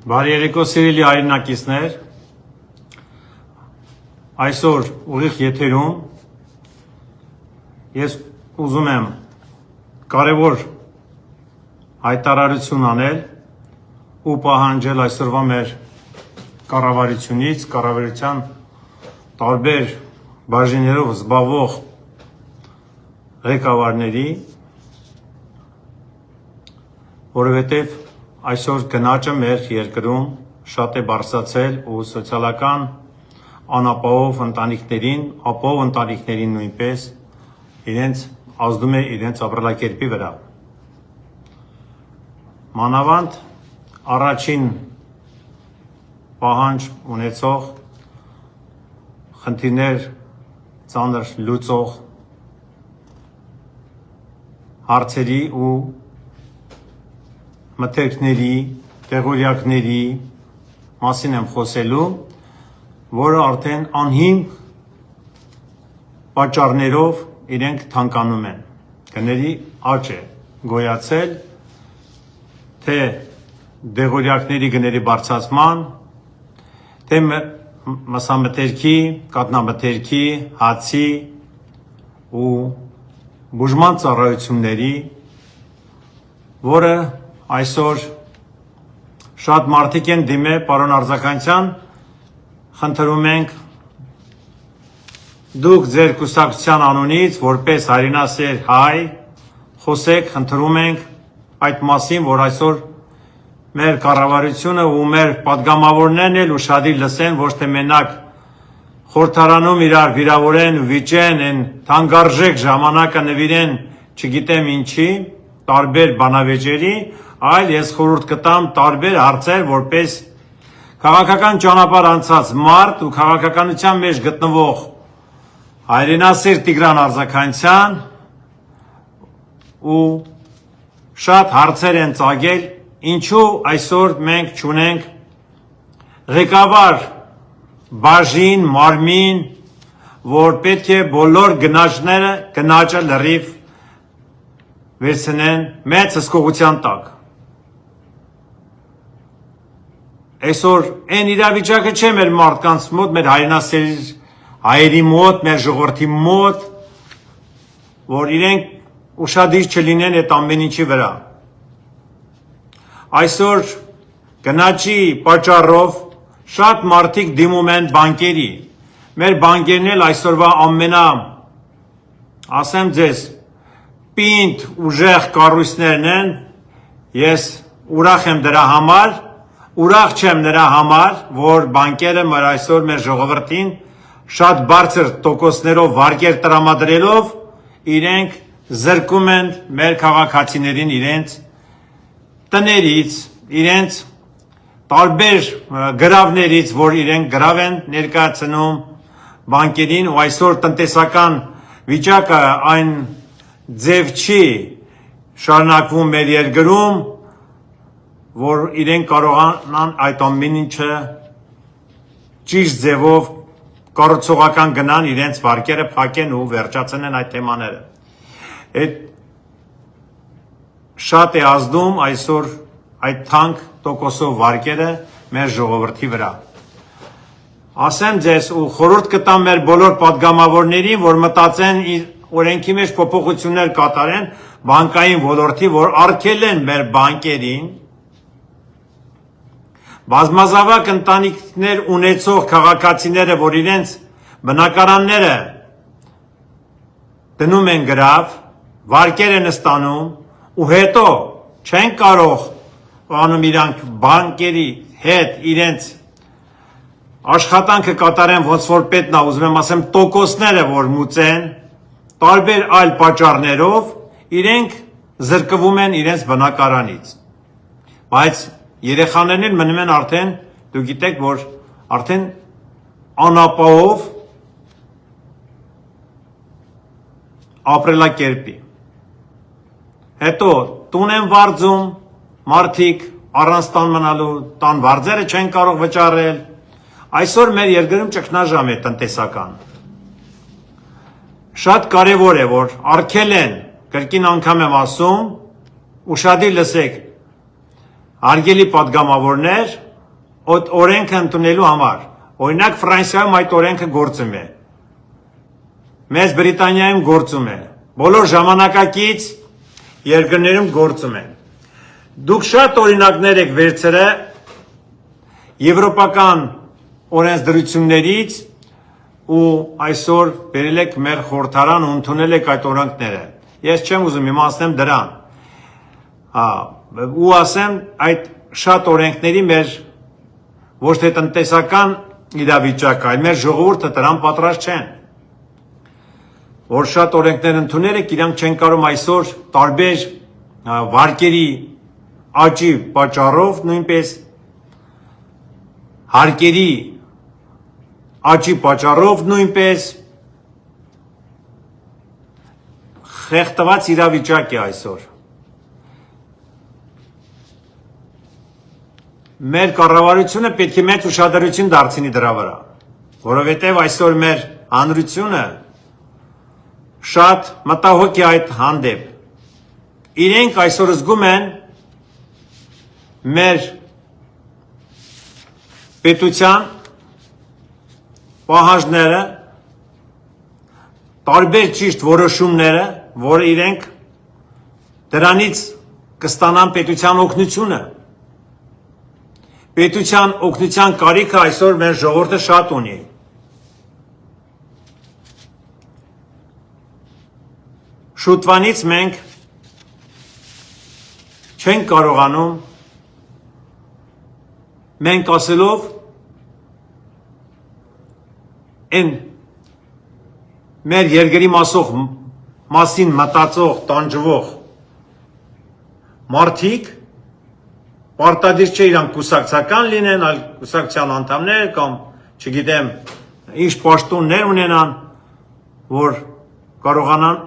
Բարի երեկո սիրելի հայրենակիցներ, այսօր ուղիղ եթերում ես ուզում եմ կարևոր հայտարարություն անել ու պահանջել այսօրվա մեր կառավարությունից, կառավարության տարբեր բաժիններով զբաղվող ղեկավարների, որովհետև այսօր գնաճը մեր երկրում շատ է բարձրացել ու սոցիալական անապահով ընտանիքներին, ապահով ընտանիքներին նույնպես իրենց ազդում է իրենց ապրելակերպի վրա։ Մանավանդ առաջին պահանջ ունեցող խնդիրներ ծանր լուծող հարցերի ու մթերքների, տեղորյակների մասին եմ խոսելու, որը արդեն անհիմն պատճառներով իրենք թանկանում են։ Գների աճ է գոյացել, թե տեղորյակների գների բարձրացման, թե մսամթերքի, կաթնամթերքի, հացի ու բուժման ծառայությունների, որը այսօր շատ մարդիկ են դիմել պարոն Արձականյան, խնդրում ենք դուք ձեր կուսակցության անունից, որպես հայրենասեր հայ, խոսեք, խնդրում ենք այդ մասին, որ այսօր մեր կառավարությունը ու մեր պատգամավորներն էլ ուշադիր լսեն, ոչ թե մենակ խորհրդարանում իրար վիրավորեն ու վիճեն, են թանկարժեք ժամանակը նվիրեն, չգիտեմ ինչի, տարբեր բանավեճերի, այլ ես խորհուրդ կտամ տարբեր հարցեր, որպես քաղաքական ճանապարհ անցած մարդ ու քաղաքականության մեջ գտնվող հայրենասեր Տիգրան Արձականյան ու շատ հարցեր են ծագել, ինչու այսօր մենք չունենք ղեկավար բաժին, մարմին, որ պետք է բոլոր գնաճը լրիվ վերցնեն մեծ հսկողության տակ։ Այսօր այն իրավիճակը չէ մեր մարդկանց մոտ, մեր հայրենասեր հայերի մոտ, մեր ժողովրդի մոտ, որ իրենք ուշադիր չլինեն այդ ամեն ինչի վրա։ Այսօր գնաճի պատճառով շատ մարդիկ դիմում են բանկերի։ Մեր բանկերն էլ այսօրվա ասեմ ձեզ, պինդ ուժեղ կառույցներն են, ես ուրախ եմ դրա համար, ուրախ չեմ նրա համար, որ բանկերը այսօր մեր ժողովրդին շատ բարձր տոկոսներով վարկեր տրամադրելով իրենք զրկում են մեր քաղաքացիներին իրենց տներից, իրենց տարբեր գրավներից, որ իրենք գրավ են ներկայացնում բանկերին ու այսօր տնտեսական վիճակը այն ձև չի շարունակվում մեր երկրում, որ իրենք կարողանան այդ ամեն ինչը ճիշտ ձևով կառուցողական գնան իրենց վարկերը փակեն ու վերջացնեն այդ թեմաները։ Այդ շատ է ազդում այսօր այդ թանկ տոկոսով վարկերը մեր ժողովրդի վրա։ Ասեմ ձեզ ու խորհուրդ կտամ մեր բոլոր պատգամավորներին, որ մտածեն օրենքի մեջ փոփոխություններ կատարեն բանկային ոլորտի, որ արգելեն մեր բանկերին բազմազավակ ընտանիքներ ունեցող քաղաքացիները, որ իրենց բնակարանները դնում են գրավ, վարկեր են ստանում ու հետո չեն կարող անում իրանք բանկերի հետ իրենց աշխատանքը կատարեն, ոնց որ պետք է, ուզում եմ ասեմ, տոկոսները որ մուծեն, տարբեր այլ պատճառներով իրենք զրկվում են իրենց բնակարանից։ Բայց երեխաներն էլ մնում են արդեն, դուք գիտեք, որ արդեն անապահով ապրելակերպի։ Հետո տուն են վարձում, մարդիկ առանց տան մնալու, տան վարձերը չեն կարող վճարել։ Այսօր մեր երկրում ճգնաժամ է տնտեսական։ Շատ կարևոր է, որ արգելեն, կրկին անգամ եմ ասում, ուշադիր լսեք, հարգելի պատգամավորներ, օրենքը ընդունելու համար։ Օրինակ Ֆրանսիայում այդ օրենքը գործում է։ Մեծ Բրիտանիայում գործում է։ Բոլոր ժամանակակից երկրներում գործում է։ Դուք շատ օրինակներ եք վերցրել եվրոպական օրենսդրություններից ու այսօր բերել եք մեր խորհրդարան ու ընդունել եք այդ օրենքները։ Ես չեմ ուզում իմացնեմ դրան։ Ու ասեմ այդ շատ օրենքների մեր ոչ թե տնտեսական իրավիճակը, այլ մեր ժողովուրդը դրան պատրաստ չեն։ Որ շատ օրենքներ ընդունել եք, իրանք չեն կարող այսօր տարբեր վարկերի աճի պատճառով նույնպես հարկերի աճի պատճառով նույնպես խեղդված իրավիճակ է այսօր։ Մեր կառավարությունը պետք է մեծ ուշադրություն դարձնի դրա վրա, որովհետև այսօր մեր հանրությունը շատ մտահոգ է այդ հանդեպ։ Իրենք այսօր զգում են մեր պետության պահանջները, տարբեր ճիշտ որոշումները, որ իրենք դրանից կստանան պետության օգնությունը։ Պետության օգնության կարիքը այսօր մեր ժողովուրդը շատ ունի։ Շուտվանից մենք չենք կարողանում մենք ասելով են մեր երկրի մասին մտածող, տանջվող մարդիկ պարտադիր չէ իրանք կուսակցական լինեն, այլ կուսակցության անդամներ կամ չգիտեմ ինչ պաշտոններ ունենան, որ կարողանան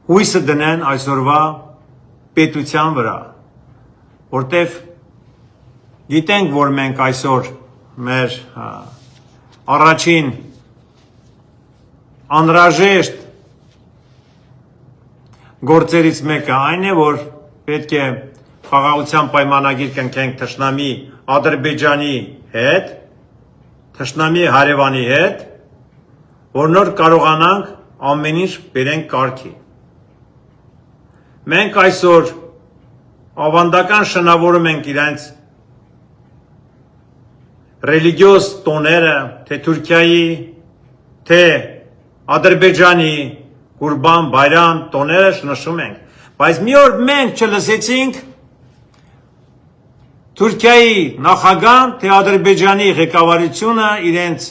հույսը դնեն այսօրվա պետության վրա, որտև գիտենք, որ մենք այսօր մեր առաջին անհրաժեշտ գործերից մեկը այն է, որ պետք է խաղաղության պայմանագիր կնքենք թշնամի Ադրբեջանի հետ, թշնամի հարևանի հետ, որ նոր կարողանանք ամեն ինչ բերենք կարգի։ Մենք այսօր ավանդական շնորհավորում ենք իրենց ռելիգիոզ տոները, թե Թուրքիայի, թե Ադրբեջանի Կուրբան, Բայրամ տոները նշում ենք, բայց մի օր մենք չլսեցինք Թուրքիայի նախագահան, թե Ադրբեջանի ղեկավարությունը իրենց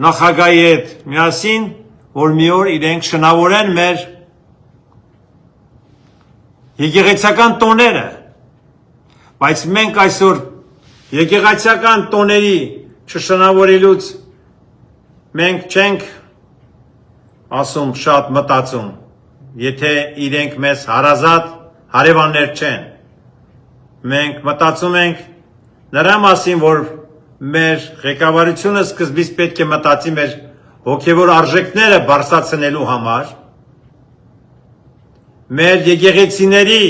նախագահի հետ միասին, որ մի օր իրենք շնորհավորեն մեր եկեղեցական տոները, բայց մենք այսօր եկեղեցական տոների չշնորհավորելուց մենք չենք ասում շատ մտածում, եթե իրենք մեզ հարազատ հարևաններ չեն, մենք մտածում ենք նրա մասին, որ մեր ղեկավարությունը սկզբից պետք է մտածի մեր հոգևոր արժեքները բարձրացնելու համար, մեր եկեղեցիների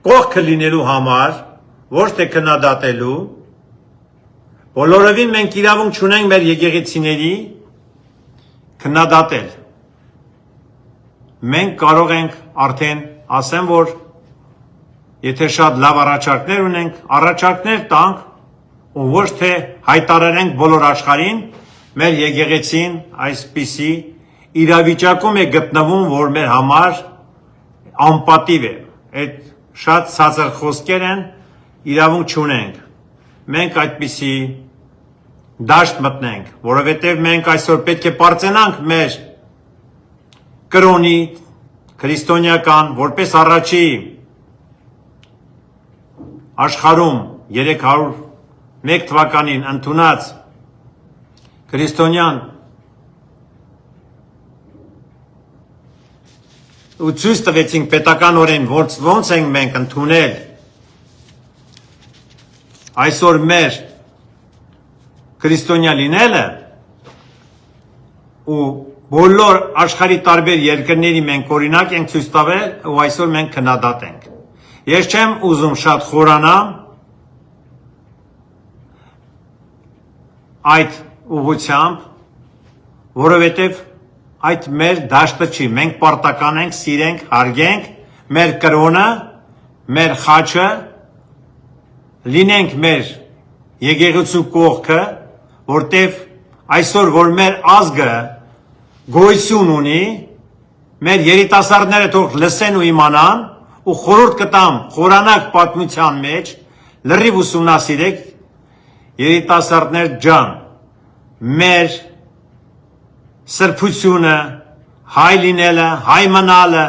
կողքը լինելու համար, ոչ թե քննադատելու, բոլորովին մենք իրավունք չունենք մեր եկեղեցիների քննադատել։ Մենք կարող ենք արդեն ասեմ, որ եթե շատ լավ առաջարկներ ունենք, առաջարկներ տանք ու ոչ թե հայտարարենք բոլոր աշխարհին, մեր եկեղեցին այսպիսի իրավիճակում է գտնվում, որ մեր համար անպատիվ է։ Այդ շատ ցածր խոսքեր են, իրավունք չունենք։ Մենք այդպիսի դաշտ մտնենք, որովհետև մենք այսօր պետք է պարծենանք մեր կրոնի քրիստոնեական, որպես առաջի աշխարհում 301 թվականին ընդունած քրիստոնյան ու ցույց տվեցինք պետականորեն ոնց ենք մենք ընդունել այսօր մեր քրիստոնյա լինելը ու բոլոր աշխարհի տարբեր երկրների մենք օրինակ ենք ցույց տվել ու այսօր մենք քննադատ ենք։ Ես չեմ ուզում շատ խորանամ, այդ ուղղությամբ, որովհետև այդ մեր դաշտը չի, մենք պարտական ենք, սիրենք, հարգենք մեր կրոնը, մեր խաչը, լինենք մեր եկեղեցու կողքը, որտև այսօր, որ մեր ազգը գոյություն ունի, մեր երիտասարդները թող լսեն ու իմանան ու խորհուրդ կտամ խորանակ պատմության մեջ լրիվ ուսումնասիրեք երիտասարդներ ջան, մեր սրբությունը, հայ լինելը, հայ մնալը,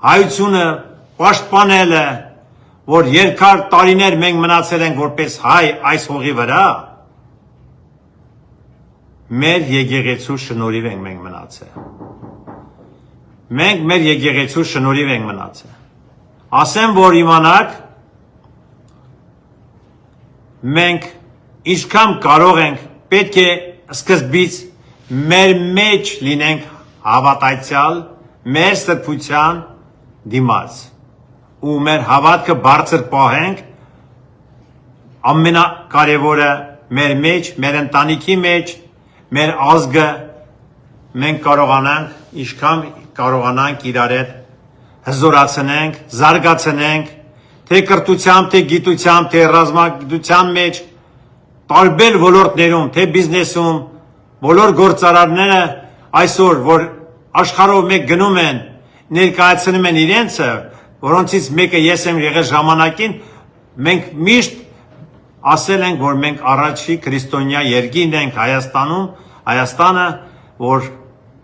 հայությունը պաշտպանելը, որ երկար տարիներ մենք մնացել ենք որպես հայ այս հողի վրա, մեր եկեղեցու շնորհիվ ենք մենք մնացել։ Մենք մեր եկեղեցու շնորհիվ ենք մնացել։ Ասեմ, որ իմանաք, մենք ինչքան կարող ենք, պետք է սկզբից մեր մեջ լինենք հավատացյալ, մեր սրբության դիմաց ու մեր հավատքը բարձր պահենք, ամենակարևորը մեր մեջ, մեր ընտանիքի մեջ, մեր ազգը մենք կարողանանք, ինչքան կարողանանք իրար հետ հզորացնենք, զարգացնենք, թե կրթությամբ, թե գիտությամբ, թե ռազմագիտության մեջ, տարբեր ոլորտներում, թե բիզնեսում, բոլոր գործարարները այսօր, որ աշխարհով մեկ գնում են, ներկայացնում են իրենցը, որոնցից մեկը ես եմ եղել ժամանակին, մենք միշտ ասել ենք, որ մենք առաջի քրիստոնյա երկիրն ենք Հայաստանում, Հայաստանը, որ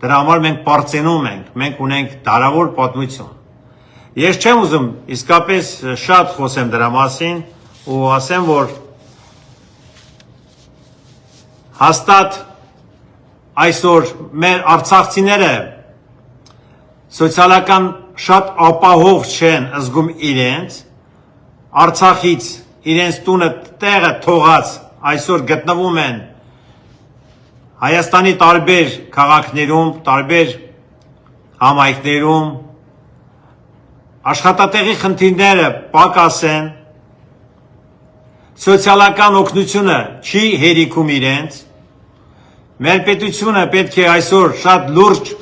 դրա համար մենք պարծենում ենք, մենք ունենք դարավոր պատմություն։ Ես չեմ ուզում իսկապես շատ խոսեմ դրա մասին ու ասեմ, որ հաստատ այսօր մեր արցախցիները սոցիալական շատ ապահով չեն զգում իրենց, Արցախից իրենց տունը տեղը թողած այսօր գտնվում են Հայաստանի տարբեր քաղաքներում, տարբեր համայնքներում, աշխատատեղի խնդիրները պակաս են, սոցիալական օգնությունը չի հերիքում իրենց, մեր պետությունը պետք է այսօր շատ լուրջ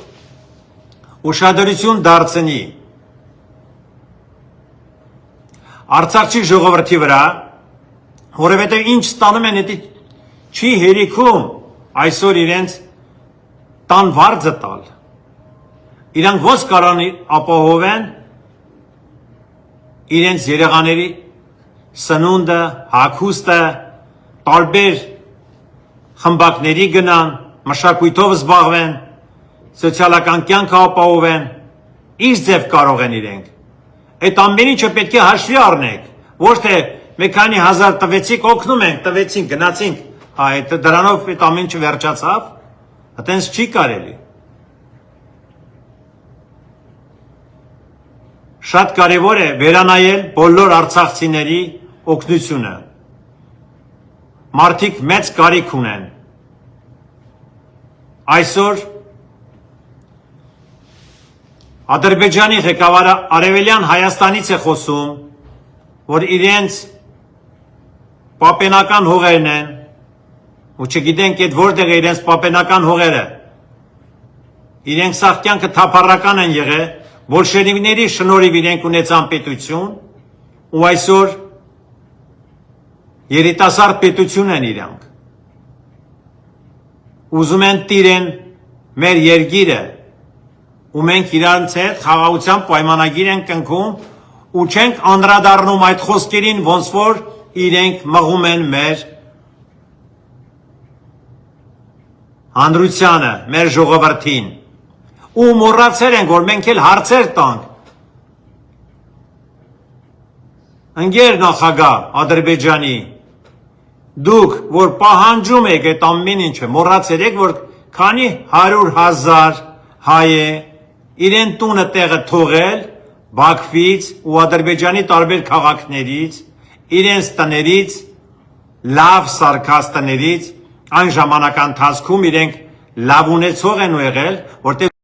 ուշադրություն դարձնի Արցախի ժողովրդի վրա, որովհետև ինչ ստանում են, դա չի հերիքում այսօր իրենց տան վարձը տալ, իրանք ոնց կարող են ապահովեն իրենց երեխաների սնունդը, հագուստը, տարբեր խմբակների գնան, մշակույթով զբաղվեն, սոցիալական կյանքը ապահովեն, ինչ ձև կարող են իրենք։ Այդ ամեն ինչը պետք է հաշվի առնենք, ոչ թե մի քանի հազար տվեցիք, օգնում ենք, տվեցինք, գնացինք, այդ դրանով այդ ամեն ինչը վերջացավ, այտենց չի կարելի։ Շատ կարևոր է վերանայել բոլոր արցախցիների օգնությունը։ Մարդիկ մեծ կարիք ունեն։ Այսօր Ադրբեջանի ղեկավարը Արևելյան Հայաստանից է խոսում, որ իրենց պապենական հողերն են, ու չգիտենք այդ որտեղ է իրենց պապենական հողերը։ Իրենք սաղ կյանքը թափառական են եղել, բոլշևիկների շնորհիվ իրենք ունեցան պետություն, ու այսօր երիտասարդ պետություն են իրանք։ Ուզում են տիրեն մեր երկիրը, ու մենք իրանց հետ խաղաղության պայմանագիր ենք կնքում, ու չենք անդրադառնում այդ խոսքերին, ոնց որ իրենք մղում են մեր հանրությանը, մեր ժողովրդին, ու մոռացել ենք, որ մենք էլ հարցեր տանք։ Ընկեր նախագահ Ադրբեջանի, դուք, որ պահանջում եք այդ ամեն ինչը, մոռացել եք, որ քանի 100,000 հայ է իրեն տունը տեղը թողել Բաքվից ու Ադրբեջանի տարբեր քաղաքներից, իրենց տներից, լավ սարքած տներից, այն ժամանական ընթացքում իրենք լավ ունեցող են եղել, որտեղ